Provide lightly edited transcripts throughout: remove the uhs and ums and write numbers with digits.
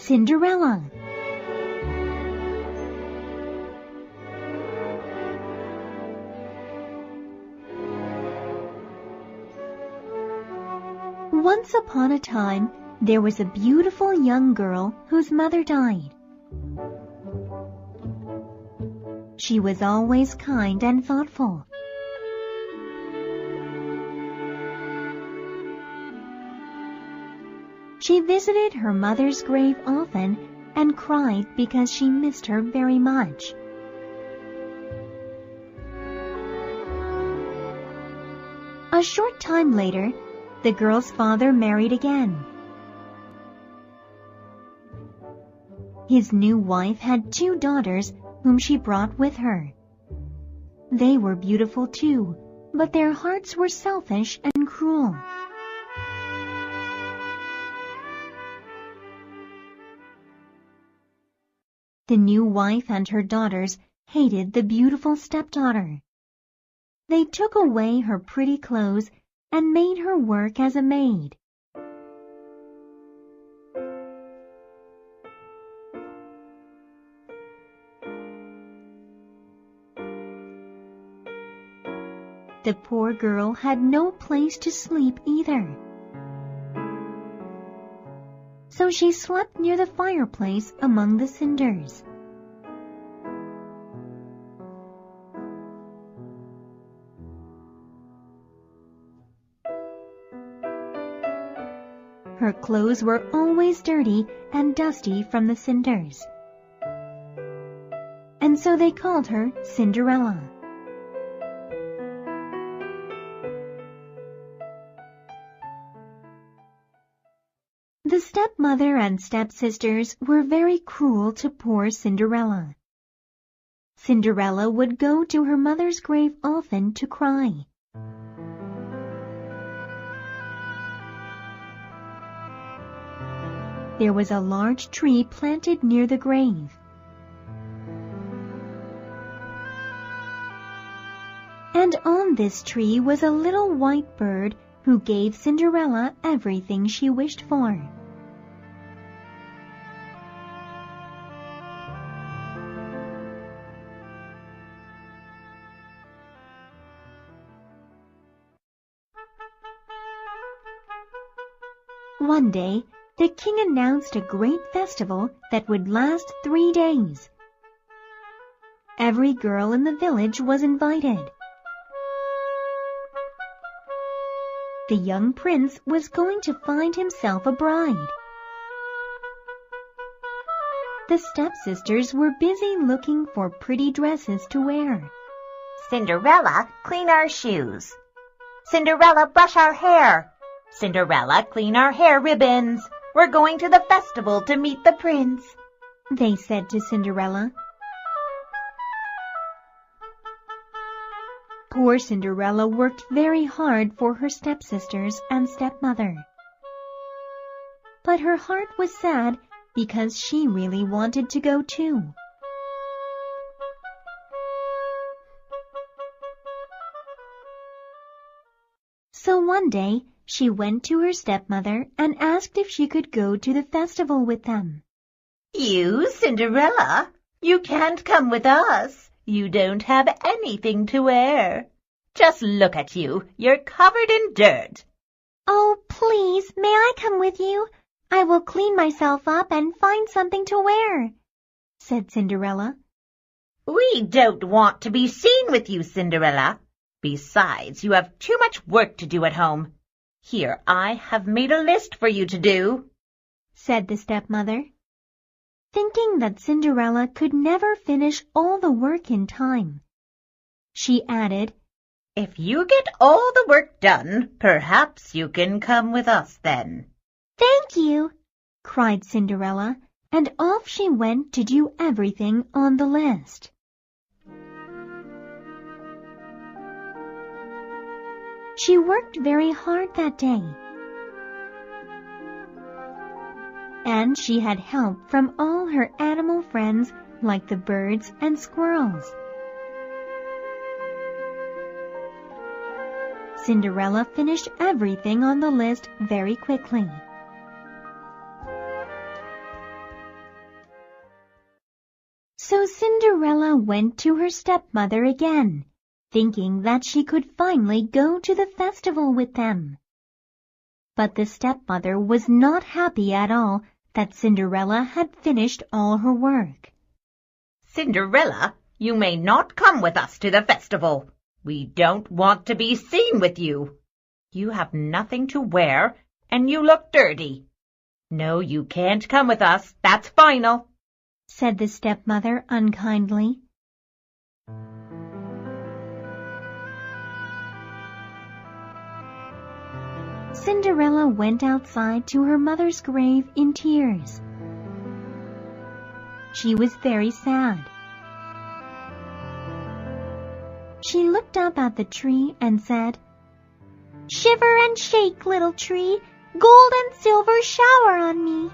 Cinderella. Once upon a time, there was a beautiful young girl whose mother died. She was always kind and thoughtful. She visited her mother's grave often and cried because she missed her very much. A short time later, the girl's father married again. His new wife had 2 daughters whom she brought with her. They were beautiful too, but their hearts were selfish and cruel. The new wife and her daughters hated the beautiful stepdaughter. They took away her pretty clothes and made her work as a maid. The poor girl had no place to sleep either. So she slept near the fireplace among the cinders. Her clothes were always dirty and dusty from the cinders. And so they called her Cinderella. The stepmother and stepsisters were very cruel to poor Cinderella. Cinderella would go to her mother's grave often to cry. There was a large tree planted near the grave. And on this tree was a little white bird who gave Cinderella everything she wished for. One day, the king announced a great festival that would last 3 days. Every girl in the village was invited. The young prince was going to find himself a bride. The stepsisters were busy looking for pretty dresses to wear. Cinderella, clean our shoes. Cinderella, brush our hair. Cinderella, clean our hair ribbons. We're going to the festival to meet the prince, they said to Cinderella. Poor Cinderella worked very hard for her stepsisters and stepmother. But her heart was sad because she really wanted to go too. So one day, she went to her stepmother and asked if she could go to the festival with them. You, Cinderella? You can't come with us. You don't have anything to wear. Just look at you. You're covered in dirt. Oh, please, may I come with you? I will clean myself up and find something to wear, said Cinderella. We don't want to be seen with you, Cinderella. Besides, you have too much work to do at home. Here, I have made a list for you to do, said the stepmother. Thinking that Cinderella could never finish all the work in time, she added, If you get all the work done, perhaps you can come with us then. Thank you, cried Cinderella, and off she went to do everything on the list. She worked very hard that day, and she had help from all her animal friends like the birds and squirrels. Cinderella finished everything on the list very quickly. went to her stepmother again, thinking that she could finally go to the festival with them. But the stepmother was not happy at all that Cinderella had finished all her work. Cinderella, you may not come with us to the festival. We don't want to be seen with you. You have nothing to wear, and you look dirty. No, you can't come with us, that's final, said the stepmother unkindly. Cinderella went outside to her mother's grave in tears. She was very sad. She looked up at the tree and said, "Shiver and shake, little tree, gold and silver shower on me."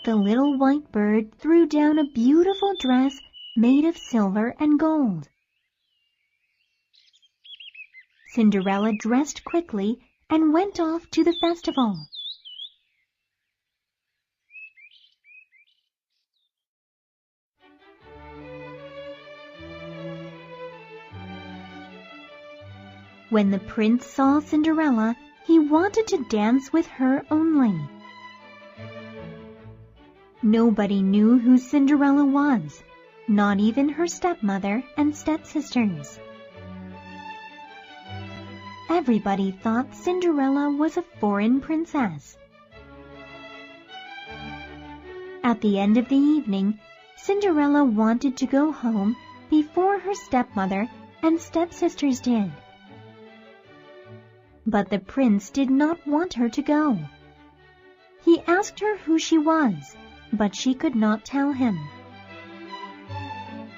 The little white bird threw down a beautiful dress made of silver and gold. Cinderella dressed quickly and went off to the festival. When the prince saw Cinderella, he wanted to dance with her only. Nobody knew who Cinderella was, not even her stepmother and stepsisters. Everybody thought Cinderella was a foreign princess. At the end of the evening, Cinderella wanted to go home before her stepmother and stepsisters did. But the prince did not want her to go. He asked her who she was, but she could not tell him.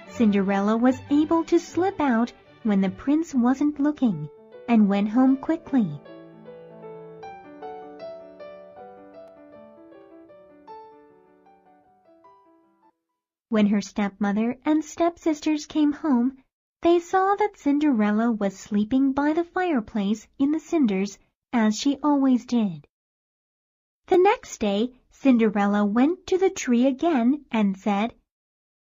Cinderella was able to slip out when the prince wasn't looking and went home quickly. When her stepmother and stepsisters came home, they saw that Cinderella was sleeping by the fireplace in the cinders as she always did. The next day, Cinderella went to the tree again and said,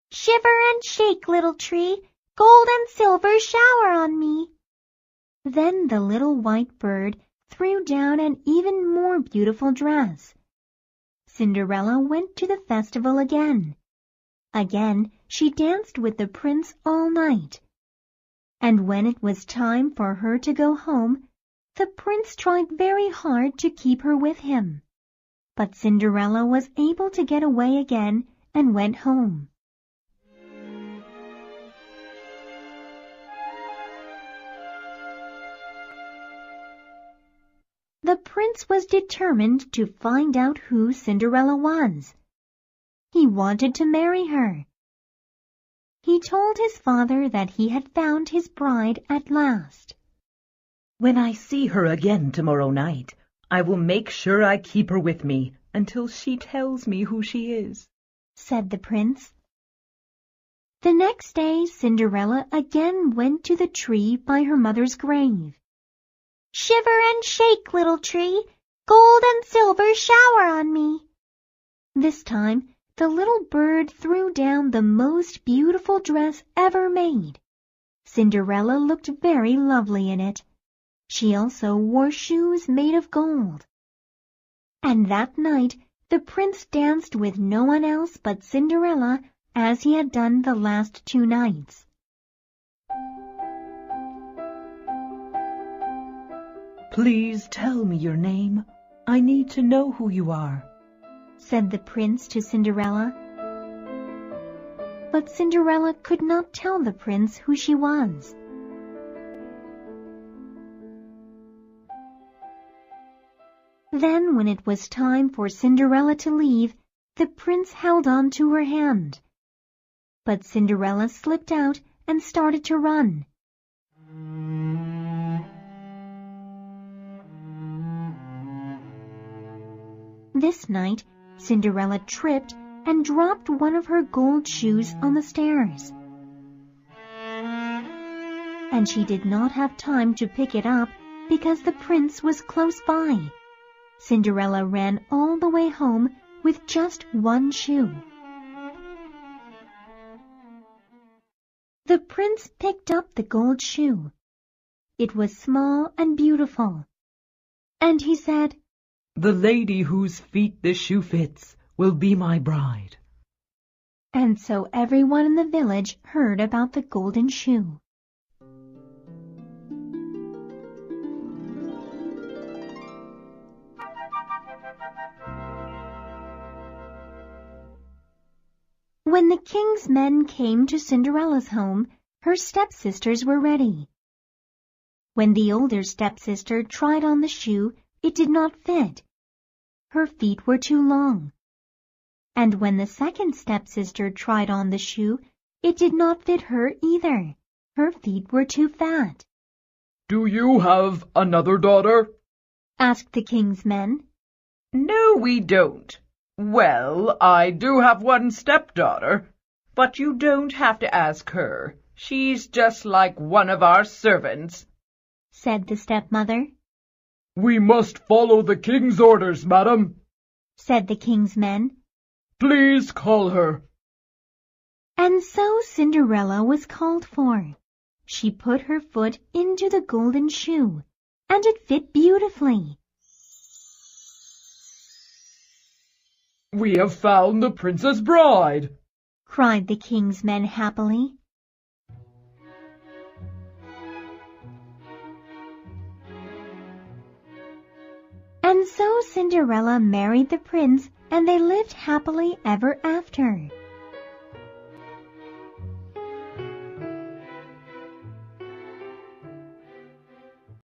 "Shiver and shake, little tree, gold and silver shower on me." Then the little white bird threw down an even more beautiful dress. Cinderella went to the festival again. Again, she danced with the prince all night. And when it was time for her to go home, the prince tried very hard to keep her with him. But Cinderella was able to get away again and went home. The prince was determined to find out who Cinderella was. He wanted to marry her. He told his father that he had found his bride at last. "When I see her again tomorrow night, I will make sure I keep her with me until she tells me who she is," said the prince. The next day, Cinderella again went to the tree by her mother's grave. "Shiver and shake, little tree, gold and silver shower on me." This time, the little bird threw down the most beautiful dress ever made. Cinderella looked very lovely in it. She also wore shoes made of gold. And that night, the prince danced with no one else but Cinderella as he had done the last 2 nights. "Please tell me your name. I need to know who you are," said the prince to Cinderella. But Cinderella could not tell the prince who she was. Then, when it was time for Cinderella to leave, the prince held on to her hand. But Cinderella slipped out and started to run. This night, Cinderella tripped and dropped one of her gold shoes on the stairs. And she did not have time to pick it up because the prince was close by. Cinderella ran all the way home with just one shoe. The prince picked up the gold shoe. It was small and beautiful. And he said, "The lady whose feet this shoe fits will be my bride." And so everyone in the village heard about the golden shoe. When the king's men came to Cinderella's home, her stepsisters were ready. When the older stepsister tried on the shoe, it did not fit. Her feet were too long. And when the second stepsister tried on the shoe, it did not fit her either. Her feet were too fat. "Do you have another daughter?" asked the king's men. "No, we don't. Well, I do have one stepdaughter, but you don't have to ask her. She's just like one of our servants," said the stepmother. "We must follow the king's orders, madam," said the king's men. "Please call her." And so Cinderella was called for. She put her foot into the golden shoe, and it fit beautifully. "We have found the princess bride," cried the king's men happily. And so Cinderella married the prince, and they lived happily ever after.